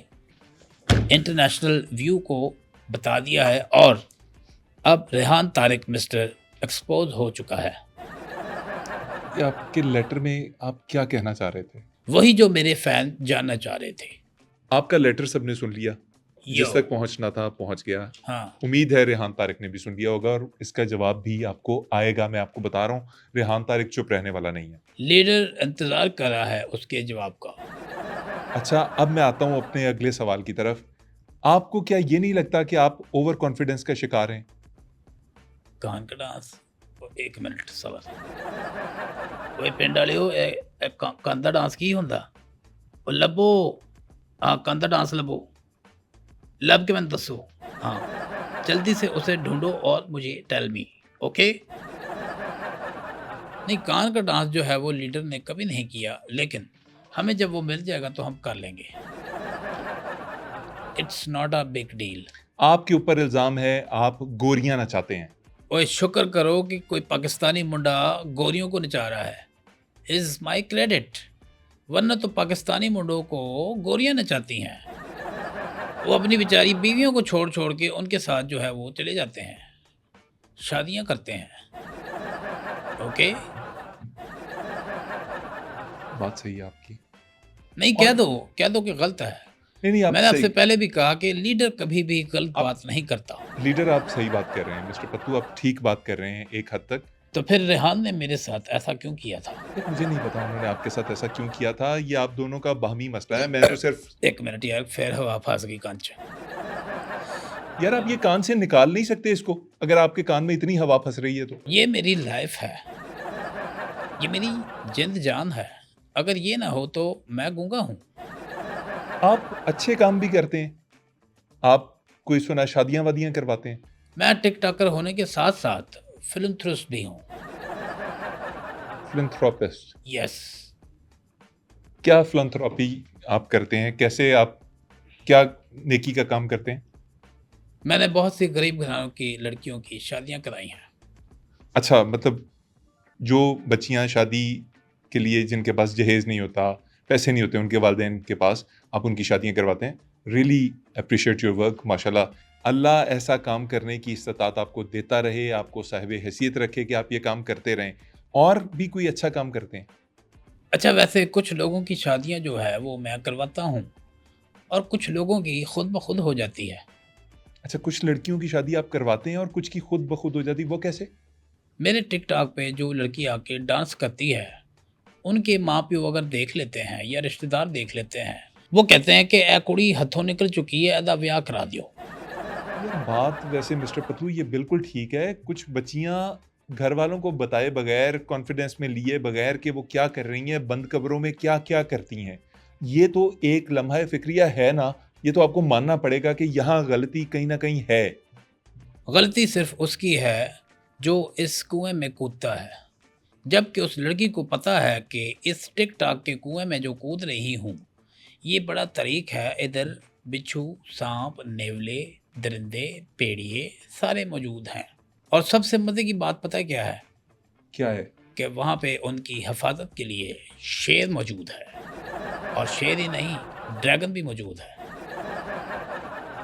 international view को बता दिया है और अब रेहान तारिक मिस्टर एक्सपोज हो चुका है। ये आपके लेटर में आप क्या कहना चाह रहे थे? वही जो मेरे फैन जानना चाह रहे थे। आपका लेटर सबने सुन लिया, जिस तक पहुंचना था पहुंच गया। हाँ, उम्मीद है रेहान तारिक ने भी सुन लिया होगा और इसका जवाब भी आपको आएगा। मैं आपको बता रहा हूँ, रेहान तारिक चुप रहने वाला नहीं है। लीडर इंतजार कर रहा है उसके जवाब का। अच्छा, अब मैं आता हूँ अपने अगले सवाल की तरफ। आपको क्या ये नहीं लगता कि आप ओवर कॉन्फिडेंस का शिकार हैं? कान का डांस, एक मिनट सबर ਓਏ ਪਿੰਡ ਵਾਲਿਓ ਇਹ ਕੰਨ ਦਾ ਡਾਂਸ ਕੀ ਹੁੰਦਾ ਉਹ ਲੱਭੋ हाँ कंन ਦਾ डांस ਲੱਭੋ लब के मैंने दसो हाँ जल्दी से उसे ढूंढो और मुझे टेल मी ओके नहीं कान का डांस जो है वो लीडर ने कभी नहीं किया लेकिन हमें जब वो मिल जाएगा तो हम कर लेंगे it's not a big deal आपके ऊपर इल्ज़ाम है आप गोरियां नचाते हैं। ओए शुक्र करो कि कोई पाकिस्तानी मुंडा गोरियों को नचा रहा है इज माई क्रेडिट वरना तो पाकिस्तानी मुंडों को गोरियां नचाती हैं वो अपनी बेचारी बीवियों को छोड़ छोड़ के उनके साथ जो है वो चले जाते हैं शादियां करते हैं ओके बात सही है आपकी। नहीं कह दो कि गलत है नहीं आप मैंने आपसे सही, पहले भी कहा कि लीडर कभी भी गलत बात नहीं करता लीडर आप सही बात कर रहे हैं मिस्टर पत्तू, आप ठीक बात कर रहे हैं एक हद तक। तो फिर रेहान ने मेरे साथ ऐसा क्यों किया था यार, मुझे नहीं पता उन्होंने आपके साथ ऐसा क्यों किया था, ये आप दोनों का बाहमी मसला है। मैं तो सिर्फ एक मिनट यार फिर हवा फंस गई कांच यार आप ये कान से निकाल नहीं सकते इसको, अगर आपके कान में इतनी हवा फंस रही है तो। ये मेरी लाइफ है ये मेरी जिंद जान है अगर ये ना हो तो मैं गूंगा हूँ आप अच्छे काम भी करते हैं, आप कोई सुना शादियां वादियां करवाते हैं। मैं टिकटॉकर होने के साथ साथ फिल्मथ्रोस्ट भी हूँ फिलैंथ्रोपिस्ट, यस क्या फिलैंथ्रोपी आप करते हैं, कैसे आप क्या नेकी का काम करते हैं? मैंने बहुत सी गरीब घरानों की लड़कियों की शादियां कराई हैं अच्छा, मतलब जो बच्चियां शादी के लिए जिनके पास जहेज नहीं होता, पैसे नहीं होते उनके वालिदैन के पास, आप उनकी शादियां करवाते हैं। रियली अप्रिशिएट योर वर्क, माशाल्लाह। अल्लाह ऐसा काम करने की इस्तात आपको देता रहे, आपको साहिब हैसियत रखे कि आप ये काम करते रहें और भी कोई अच्छा काम करते हैं। अच्छा वैसे कुछ लोगों की शादियां जो है वो मैं करवाता हूँ और कुछ लोगों की खुद ब खुद हो जाती है अच्छा, कुछ लड़कियों की शादी आप करवाते हैं और कुछ की खुद ब खुद हो जाती, वो कैसे? मेरे टिकटॉक पे जो लड़की आके डांस करती है उनके माँ प्यो अगर देख लेते हैं या रिश्तेदार देख लेते हैं वो कहते हैं कि ए कुड़ी हथों निकल चुकी है अदा ब्याह करा दियो यार बात वैसे मिस्टर पतलू ये बिल्कुल ठीक है, कुछ बच्चियां घर वालों को बताए बगैर, कॉन्फिडेंस में लिए बगैर कि वो क्या कर रही हैं, बंद कब्रों में क्या क्या करती हैं, ये तो एक लम्हा फिक्रिया है ना, ये तो आपको मानना पड़ेगा कि यहाँ गलती कहीं ना कहीं है। गलती सिर्फ उसकी है जो इस कुएं में कूदता है जबकि उस लड़की को पता है कि इस टिकटॉक के कुएं में जो कूद रही हूँ ये बड़ा तरीक है इधर बिच्छू सांप नेवले दरिंदे पेड़िए सारे मौजूद हैं और सबसे मज़े की बात पता है क्या है क्या है? कि वहाँ पे उनकी हिफाजत के लिए शेर मौजूद है और शेर ही नहीं ड्रैगन भी मौजूद है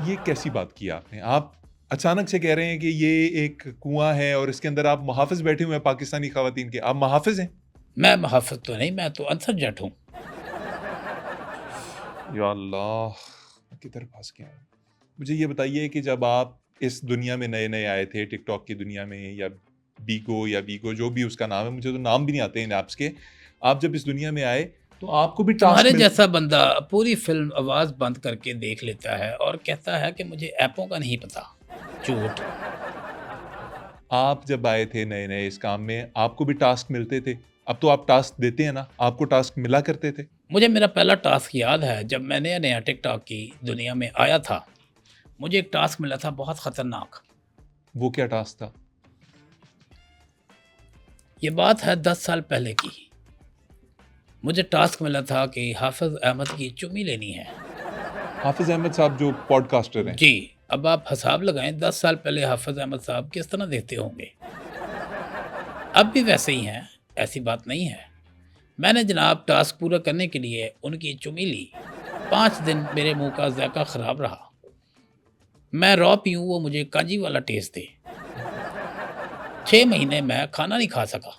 ये कैसी बात की आपने? आप अचानक से कह रहे हैं कि ये एक कुआं है और इसके अंदर आप मुहाफिज बैठे हुए हैं पाकिस्तानी खवातीन के, आप मुहाफिज हैं? मैं मुहाफिज तो नहीं मैं तो अंसर जट हूँ या अल्लाह, किधर फंस गया हूं। मुझे ये बताइए कि जब आप इस दुनिया में नए नए आए थे, टिकटॉक की दुनिया में, या बीगो जो भी उसका नाम है, मुझे तो नाम भी नहीं आते इन ऐप्स के, आप जब इस दुनिया में आए तो आपको भी तुम्हारे टास्क जैसा बंदा पूरी फिल्म आवाज बंद करके देख लेता है और कहता है कि मुझे ऐपों का नहीं पता झूठ आप जब आए थे नए नए इस काम में, आपको भी टास्क मिलते थे, अब तो आप टास्क देते हैं ना, आपको टास्क मिला करते थे? मुझे मेरा पहला टास्क याद है जब मैं नया नया टिकटॉक की दुनिया में आया था मुझे एक टास्क मिला था बहुत ख़तरनाक वो क्या टास्क था? ये बात है 10 साल पहले की मुझे टास्क मिला था कि हाफिज़ अहमद की चुम्मी लेनी है हाफिज अहमद साहब जो पॉडकास्टर हैं। जी अब आप हिसाब लगाएं 10 साल पहले हाफिज़ अहमद साहब किस तरह देखते होंगे अब भी वैसे ही हैं ऐसी बात नहीं है मैंने जनाब टास्क पूरा करने के लिए उनकी चुम्मी ली 5 दिन मेरे मुंह का जायका ख़राब रहा मैं रॉ पीऊँ वो मुझे कांजी वाला टेस्ट दे 6 महीने मैं खाना नहीं खा सका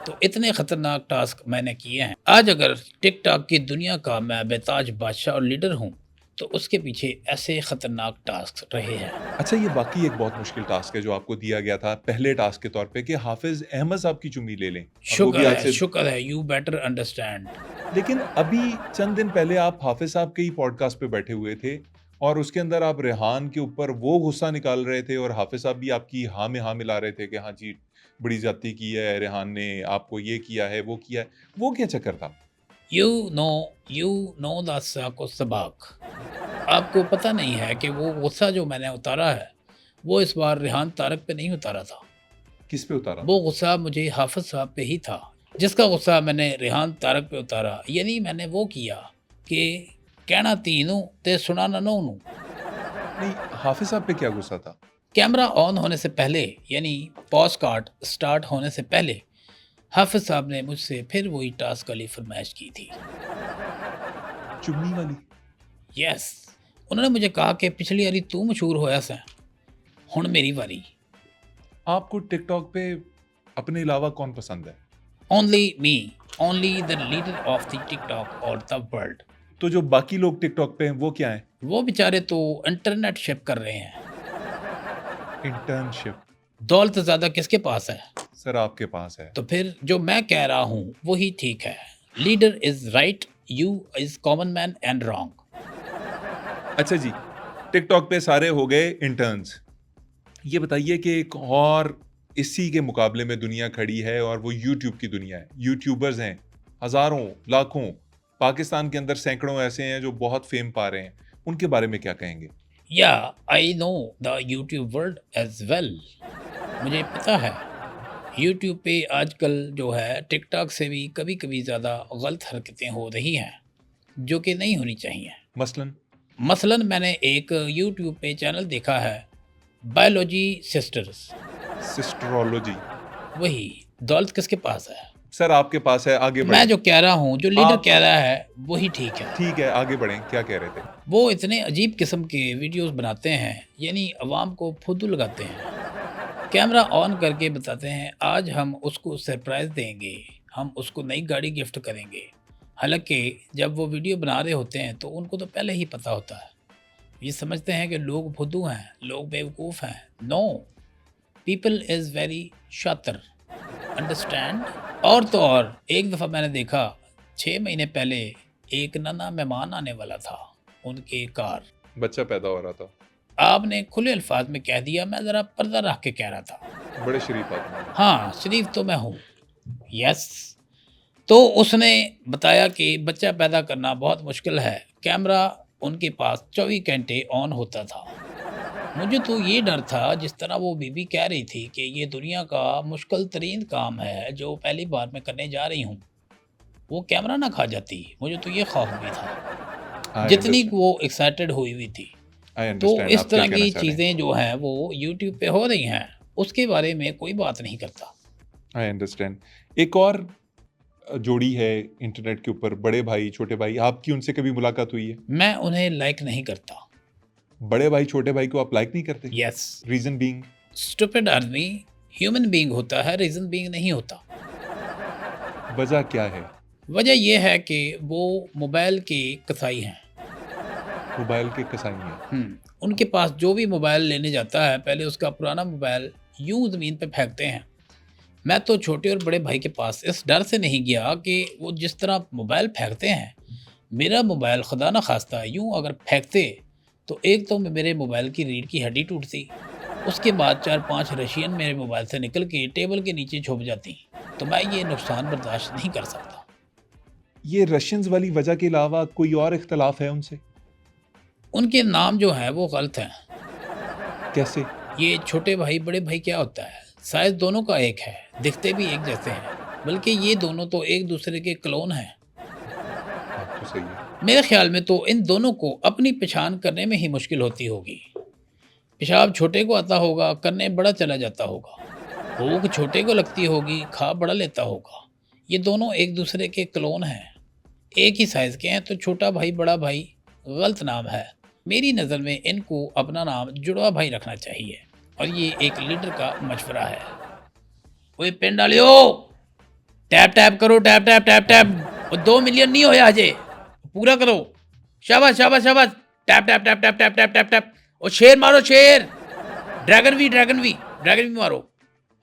तो इतने ख़तरनाक टास्क मैंने किए हैं आज अगर टिकटॉक की दुनिया का मैं बेताज बादशाह और लीडर हूँ तो उसके पीछे ऐसे ख़तरनाक टास्क रहे हैं अच्छा, ये वाकई एक बहुत मुश्किल टास्क है जो आपको दिया गया था पहले टास्क के तौर पे कि हाफिज अहमद साहब की चुम्मी ले लें, और वो भी आपसे। शुक्र है यू बेटर अंडरस्टैंड लेकिन अभी चंद दिन पहले आप हाफिज साहब के ही पॉडकास्ट पे बैठे हुए थे और उसके अंदर आप रेहान के ऊपर वो गुस्सा निकाल रहे थे और हाफिज साहब भी आपकी हाँ में हाँ मिला रहे थे कि हाँ जी बड़ी ज्यादती की है रेहान ने, आपको ये किया है वो किया है, वो क्या चक्कर था? यू नो द साको सबाक। आपको पता नहीं है कि वो गुस्सा जो मैंने उतारा है, वो इस बार रेहान तारक पे नहीं उतारा था। किस पे उतारा? वो गुस्सा मुझे हाफ़िज़ साहब पे ही था, जिसका गुस्सा मैंने रेहान तारक पे उतारा। यानी मैंने वो किया कि कहना तीनों ते सुनाना नौनू। नहीं, हाफिज साहब पे क्या गुस्सा था? कैमरा ऑन होने से पहले यानी पॉडकास्ट स्टार्ट होने से पहले हाफ़िज़ साहब ने मुझसे फिर वही टास्क वाली फरमाइश की थी। चुगनी वाली? यस, उन्होंने मुझे कहा कि पिछली बारी तू मशहूर होया सैं, हुण मेरी वारी। आपको टिकटॉक पे अपने अलावा कौन पसंद है? Only me, only the leader of the TikTok और द वर्ल्ड। तो जो बाकी लोग टिकटॉक पे हैं वो क्या है? वो बेचारे तो इंटरनेट शिप कर रहे हैं। इंटर्नशिप? दौलत ज़्यादा किसके पास है? सर आपके पास है। तो फिर जो मैं कह रहा हूँ वही ठीक है। Leader is right, you is common man and wrong. अच्छा जी, टिकटॉक पे सारे हो गए इंटर्न्स। ये बताइए कि एक और इसी के मुकाबले में दुनिया खड़ी है और वो यूट्यूब की दुनिया है। यूट्यूबर्स हैं हजारों लाखों, पाकिस्तान के अंदर सैकड़ों ऐसे हैं जो बहुत फेम पा रहे हैं, उनके बारे में क्या कहेंगे? या I know the YouTube world as well. मुझे पता है यूट्यूब पे आजकल जो है टिकटॉक से भी कभी कभी ज़्यादा गलत हरकतें हो रही हैं जो कि नहीं होनी चाहिए। मसलन? मसलन मैंने एक यूट्यूब पे चैनल देखा है, बायोलॉजी सिस्टर्स। सिस्टरोलॉजी? वही, दौलत किसके पास है? सर आपके पास है, आगे मैं बढ़ें। जो कह रहा हूँ, जो लीडर आप- कह रहा है वही ठीक है। ठीक है, आगे बढ़ें, क्या कह रहे थे? वो इतने अजीब किस्म के वीडियोस बनाते हैं, यानी अवाम को फुद्दू लगाते हैं। कैमरा ऑन करके बताते हैं आज हम उसको सरप्राइज़ देंगे, हम उसको नई गाड़ी गिफ्ट करेंगे। हालांकि जब वो वीडियो बना रहे होते हैं तो उनको तो पहले ही पता होता है। ये समझते हैं कि लोग फुद्दू हैं, लोग बेवकूफ़ हैं। नो, पीपल इज़ वेरी शातिर, अंडरस्टैंड। और तो और एक दफ़ा मैंने देखा 6 महीने पहले एक नन्हा मेहमान आने वाला था उनके कार। बच्चा पैदा हो रहा था। आपने खुले अल्फाज में कह दिया, मैं ज़रा पर्दा रख के कह रहा था। बड़े शरीफ आदमी। हाँ, शरीफ तो मैं हूँ। यस। तो उसने बताया कि बच्चा पैदा करना बहुत मुश्किल है। कैमरा उनके पास 24 घंटे ऑन होता था। मुझे तो ये डर था, जिस तरह वो बीबी कह रही थी कि ये दुनिया का मुश्किल तरीन काम है जो पहली बार मैं करने जा रही हूँ, वो कैमरा ना खा जाती। मुझे तो ये खौफ भी था, जितनी वो एक्साइटेड हुई हुई थी। तो इस तरह की चीज़ें जो हैं वो यूट्यूब पे हो रही हैं, उसके बारे में कोई बात नहीं करता। I understand. एक और जोड़ी है इंटरनेट के ऊपर, बड़े भाई छोटे भाई, आपकी उनसे कभी मुलाकात हुई है? मैं उन्हें लाइक नहीं करता। बड़े भाई छोटे भाई को आप लाइक नहीं करते? यस। Reason being? स्टूपिड आदमी ह्यूमन बीइंग होता है, रीजन बीइंग नहीं होता। वजह क्या है? वजह यह है कि वो मोबाइल के कसाई हैं। मोबाइल के कसाई हैं। उनके पास जो भी मोबाइल लेने जाता है पहले उसका पुराना मोबाइल यूं ज़मीन पे फेंकते हैं। मैं तो छोटे और बड़े भाई के पास इस डर से नहीं गया कि वो जिस तरह मोबाइल फेंकते हैं, मेरा मोबाइल खुदा न खास्ता यूं अगर फेंकते तो एक तो मेरे मोबाइल की रीढ़ की हड्डी टूटती, उसके बाद 4-5 रशियन मेरे मोबाइल से निकल के टेबल के नीचे छुप जाती। तो मैं ये नुकसान बर्दाश्त नहीं कर सकता। ये रशियंस वाली वजह के अलावा कोई और इख्तलाफ है उनसे? उनके नाम जो हैं वो गलत हैं। कैसे? ये छोटे भाई बड़े भाई क्या होता है? साइज दोनों का एक है, दिखते भी एक जैसे हैं, बल्कि ये दोनों तो एक दूसरे के क्लोन हैं। बात तो सही है। मेरे ख्याल में तो इन दोनों को अपनी पहचान करने में ही मुश्किल होती होगी। पेशाब छोटे को आता होगा, करने बड़ा चला जाता होगा। भूख छोटे को लगती होगी, खा बड़ा लेता होगा। ये दोनों एक दूसरे के क्लोन हैं, एक ही साइज़ के हैं। तो छोटा भाई बड़ा भाई गलत नाम है। मेरी नज़र में इनको अपना नाम जुड़वा भाई रखना चाहिए, और ये एक लीडर का मशवरा है। ओए पिंड वालियो, टैप टैप करो, tap tap tap tap. 2 million नहीं होया अजे, पूरा करो। शाबाश शाबाश शाबाश, tap tap tap tap tap tap tap tap. और शेर मारो शेर, ड्रैगन भी मारो।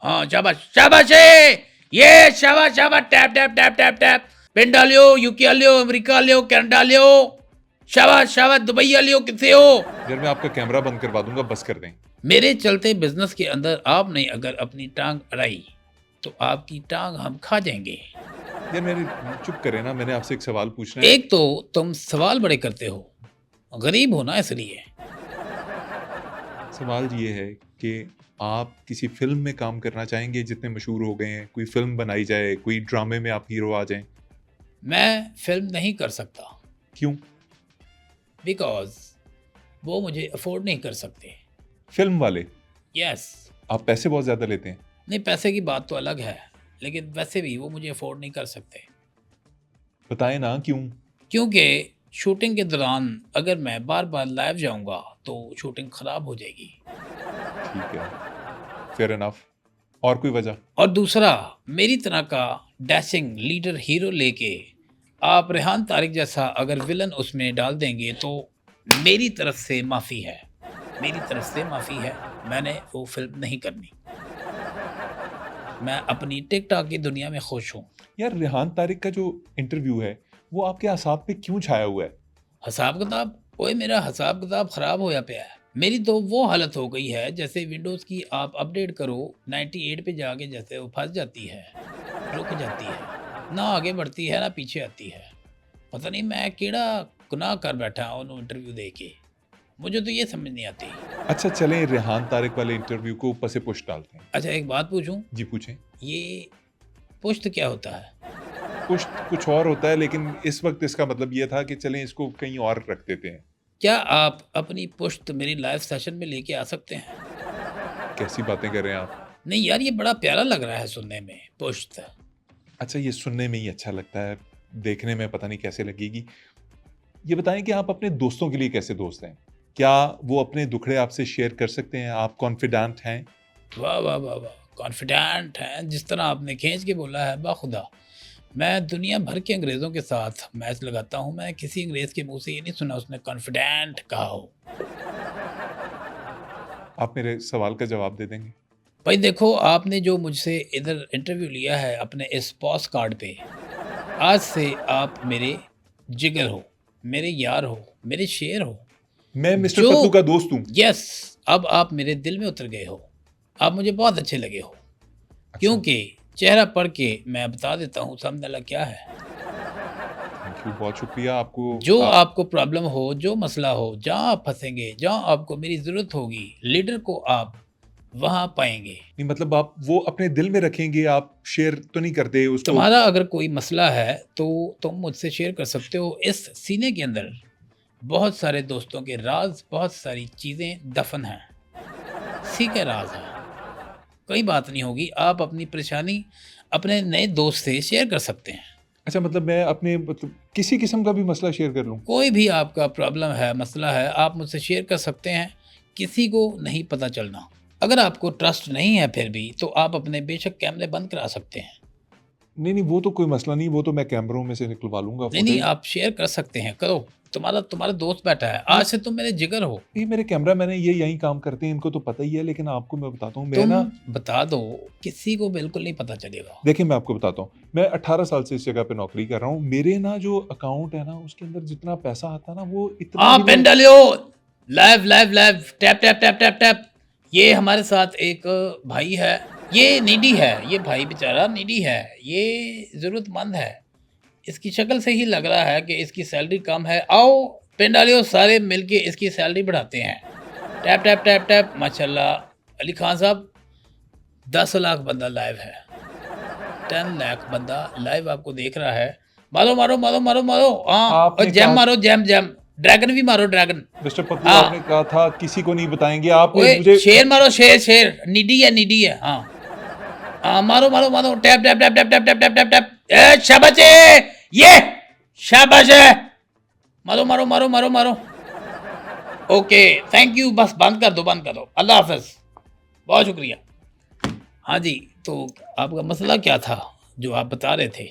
हाँ शाबाश शाबाश, ये शाबाश शाबाश, tap tap tap tap tap. पिंड वालियो, यूके वालियो, अमेरिका वालियो, कनाडा वालियो, शाबाश शाबाश दुबई वालियों कितने हो। यार मैं आपका कैमरा बंद करवा दूंगा, बस कर दें। मेरे चलते बिजनेस के अंदर आपने अगर अपनी टांग अड़ाई तो आपकी टांग हम खा जाएंगे। यार मेरे चुप करें ना, मैंने आपसे एक सवाल पूछना है। एक तो तुम सवाल बड़े करते हो, गरीब हो ना इसलिए। सवाल ये है कि आप किसी फिल्म में काम करना चाहेंगे, जितने मशहूर हो गए हैं, कोई फिल्म बनाई जाए, कोई ड्रामे में आप हीरो आ जाएं? मैं फिल्म नहीं कर सकता क्यों? बिकॉज वो मुझे अफोर्ड नहीं कर सकते। फिल्म वाले? यस। आप पैसे बहुत ज़्यादा लेते हैं। नहीं, पैसे की बात तो अलग है, लेकिन वैसे भी वो मुझे अफोर्ड नहीं कर सकते। बताएं ना क्यों? क्योंकि शूटिंग के दौरान अगर मैं बार बार लाइव जाऊंगा तो शूटिंग खराब हो जाएगी। ठीक है, फेयर इनफ। और कोई वजह? और दूसरा, मेरी तरह का डैशिंग लीडर हीरो लेके आप रेहान तारिक जैसा अगर विलन उसमें डाल देंगे तो मेरी तरफ से माफ़ी है, मेरी तरफ से माफ़ी है। मैंने वो फिल्म नहीं करनी। मैं अपनी टिकटॉक की दुनिया में खुश हूँ। यार रेहान तारिक का जो इंटरव्यू है वो आपके आसाब पे क्यों छाया हुआ है? हिसाब किताब, ओए मेरा हिसाब किताब ख़राब होया पिया है। मेरी तो वो हालत हो गई है जैसे विंडोज़ की आप अपडेट करो 98 पे जाके जैसे वो फंस जाती है, रुक जाती है, ना आगे बढ़ती है ना पीछे आती है। पता नहीं मैं केड़ा गुनाह कर बैठा उन्होंने इंटरव्यू दे के, मुझे तो ये समझ नहीं आती। अच्छा चलें, रेहान तारिक वाले इंटरव्यू को ऊपर से पुश डालते हैं। अच्छा एक बात पूछूं, जी पूछें। ये पुश्त क्या होता है? पुश कुछ और होता है, लेकिन इस वक्त इसका मतलब ये था कि चलें इसको कहीं और रख देते हैं। क्या आप अपनी पुश्त मेरी लाइव सेशन में लेके आ सकते हैं? कैसी बातें कर रहे हैं आप? नहीं यार, ये बड़ा प्यारा लग रहा है सुनने में, पुश्त। अच्छा ये सुनने में ही अच्छा लगता है, देखने में पता नहीं कैसे लगेगी। ये बताएं कि आप अपने दोस्तों के लिए कैसे दोस्त हैं? क्या वो अपने दुखड़े आपसे शेयर कर सकते हैं? आप कॉन्फिडेंट हैं? वाह वाह वाह वाह, कॉन्फिडेंट है जिस तरह आपने खींच के बोला है, बाखुदा मैं दुनिया भर के अंग्रेज़ों के साथ मैच लगाता हूँ। मैंने किसी अंग्रेज़ के मुंह से ये नहीं सुना उसने कॉन्फिडेंट कहा हो। आप मेरे सवाल का जवाब दे देंगे? भाई देखो, आपने जो मुझसे इधर इंटरव्यू लिया है अपने इस पॉज कार्ड पे, आज से आप मेरे जिगर हो, मेरे यार हो, मेरे शेर हो। मैं मिस्टर जो पत्तू का दोस्त हूँ। यस, अब आप मेरे दिल में उतर गए हो, आप मुझे बहुत अच्छे लगे हो। अच्छा, क्योंकि चेहरा पढ़ के मैं बता देता हूँ सामने वाला क्या है। थैंक यू, बहुत शुक्रिया आपको। जो आपको प्रॉब्लम हो, जो मसला हो, जहाँ आप फंसेंगे, जहाँ आपको मेरी ज़रूरत होगी, लीडर को आप वहाँ पाएंगे। नहीं मतलब आप वो अपने दिल में रखेंगे, आप शेयर तो नहीं करते उसको? तुम्हारा अगर कोई मसला है तो तुम मुझसे शेयर कर सकते हो। इस सीने के अंदर बहुत सारे दोस्तों के राज, बहुत सारी चीज़ें दफन हैं, सीखे राज हैं। कोई बात नहीं होगी, आप अपनी परेशानी अपने नए दोस्त से शेयर कर सकते हैं। अच्छा मतलब मैं अपने मतलब किसी किस्म का भी मसला शेयर कर लूँ? कोई भी आपका प्रॉब्लम है, मसला है, आप मुझसे शेयर कर सकते हैं, किसी को नहीं पता चलना। अगर आपको ट्रस्ट नहीं है फिर भी तो आप अपने बेशक कैमरे बंद करा सकते हैं। नहीं नहीं वो तो कोई मसला नहीं, वो तो मैं कैमरों में से निकलवा लूंगा नहीं नहीं, फुटेज। आप शेयर कर सकते हैं, करो। तुम्हारा तुम्हारा दोस्त बैठा है, आज से तुम मेरे जिगर हो। ये मेरे कैमरा मैन है, ये यही काम करते हैं, इनको तो पता ही है, लेकिन आपको मैं बताता हूँ मैं तुम ना। बता दो, किसी को बिल्कुल नहीं पता चलेगा। देखिए मैं आपको बताता हूँ, मैं 18 साल से इस जगह पे नौकरी कर रहा हूँ। मेरे ना जो अकाउंट है ना उसके अंदर जितना पैसा आता है ना वो इतना हाँ, भी पेन नहीं। डालियो, live live live, tap tap tap tap tap. ये हमारे साथ एक भाई है, ये नीडी है, ये भाई बेचारा नीडी है, ये ज़रूरतमंद है। इसकी शक्ल से ही लग रहा है कि इसकी सैलरी कम है। आओ पेन डालियो, सारे मिलके इसकी सैलरी बढ़ाते हैं। Tap tap tap tap. माशाल्लाह अली खान साहब, 10 लाख बंदा लाइव है, 10 लाख बंदा लाइव आपको देख रहा है। मारो मारो मारो मारो मारो, हाँ, और आपने जैम कहा मारो, जैम जैम, ड्रैगन भी मारो, ड्रैगन। मिस्टर पत्तू, हाँ। आपने कहा था किसी को नहीं बताएंगे, आपने ओए मुझे शेर मारो, शेर शेर, नीडी है नीडी है। हाँ हाँ, मारो मारो मारो, tap tap tap tap tap tap tap tap tap. ए शाबाश है, ये शाबाश है, मारो मारो मारो मारो मारो। ओके थैंक यू, बस बंद कर दो, बंद कर दो, अल्लाह हाफिज, बहुत शुक्रिया। हाँ जी, तो आपका मसला क्या था जो आप बता रहे थे?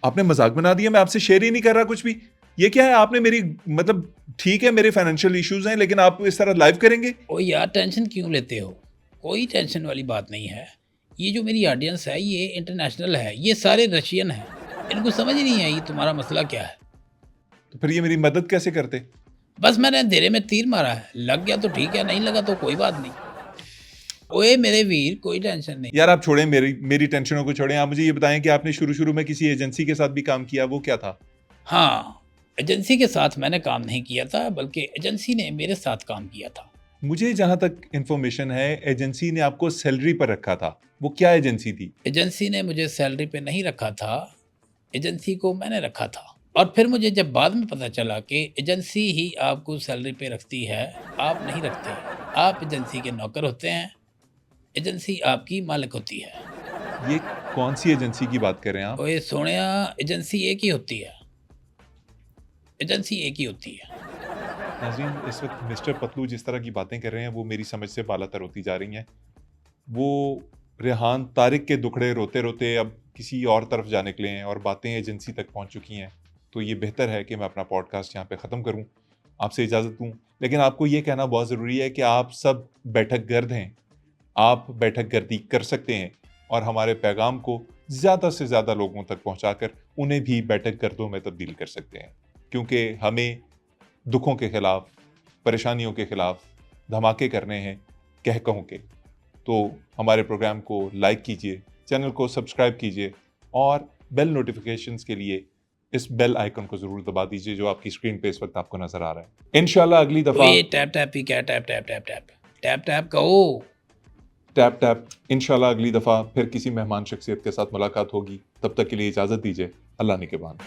आपने मजाक बना दिया, मैं आपसे शेयर ही नहीं कर रहा कुछ भी। ये क्या है, आपने मेरी मतलब ठीक है मेरे फाइनेंशियल इश्यूज हैं, लेकिन आप इस तरह लाइव करेंगे? ओ यार, टेंशन क्यों लेते हो? कोई टेंशन वाली बात नहीं है। ये जो मेरी ऑडियंस है ये इंटरनेशनल है, ये सारे रशियन हैं, इनको समझ ही नहीं आई तुम्हारा मसला क्या है। तो फिर ये मेरी मदद कैसे करते? बस मैंने अंधेरे में तीर मारा है, लग गया तो ठीक है, नहीं लगा तो कोई बात नहीं। ओए मेरे वीर, कोई टेंशन नहीं। यार आप छोड़ें, मेरी मेरी टेंशनों को छोड़ें। आप मुझे ये बताएं कि आपने शुरू में किसी एजेंसी के साथ भी काम किया, वो क्या था? हाँ, एजेंसी के साथ मैंने काम नहीं किया था, बल्कि एजेंसी ने मेरे साथ काम किया था। मुझे जहां तक इंफॉर्मेशन है, एजेंसी ने आपको सैलरी पर रखा था। वो क्या एजेंसी थी? एजेंसी ने मुझे सैलरी पे नहीं रखा था, एजेंसी को मैंने रखा था। और फिर मुझे जब बाद में पता चला कि एजेंसी ही आपको सैलरी पे रखती है, आप नहीं रखते। आप एजेंसी के नौकर होते हैं, एजेंसी आपकी मालिक होती है। ये कौन सी एजेंसी की बात कर रहे हैं आप? ओए सोनिया, एजेंसी एक ही होती है, एजेंसी एक ही होती है। नाज़रीन, इस वक्त मिस्टर पतलू जिस तरह की बातें कर रहे हैं वो मेरी समझ से बालातर होती जा रही हैं। वो रेहान तारिक के दुखड़े रोते रोते अब किसी और तरफ जा निकले हैं और बातें एजेंसी तक पहुंच चुकी हैं। तो ये बेहतर है कि मैं अपना पॉडकास्ट यहाँ पे ख़त्म करूँ, आपसे इजाज़त दूँ। लेकिन आपको ये कहना बहुत ज़रूरी है कि आप सब बैठक गर्द हैं, आप बैठक गर्दी कर सकते हैं और हमारे पैगाम को ज़्यादा से ज़्यादा लोगों तक पहुँचाकर उन्हें भी बैठक गर्दों में तब्दील कर सकते हैं। क्योंकि हमें दुखों के खिलाफ, परेशानियों के खिलाफ धमाके करने हैं कह-कहों के। तो हमारे प्रोग्राम को लाइक कीजिए, चैनल को सब्सक्राइब कीजिए और बेल नोटिफिकेशंस के लिए इस बेल आइकन को ज़रूर दबा दीजिए जो आपकी स्क्रीन पे इस वक्त आपको नज़र आ रहा है। इंशाल्लाह अगली दफ़ा ओए टैप टैप ही क्या tap tap tap tap tap tap कहो। टैप टैप इंशाल्लाह अगली दफ़ा फिर किसी मेहमान शख्सियत के साथ मुलाकात होगी। तब तक के लिए इजाज़त दीजिए। अल्लाह निगहबान।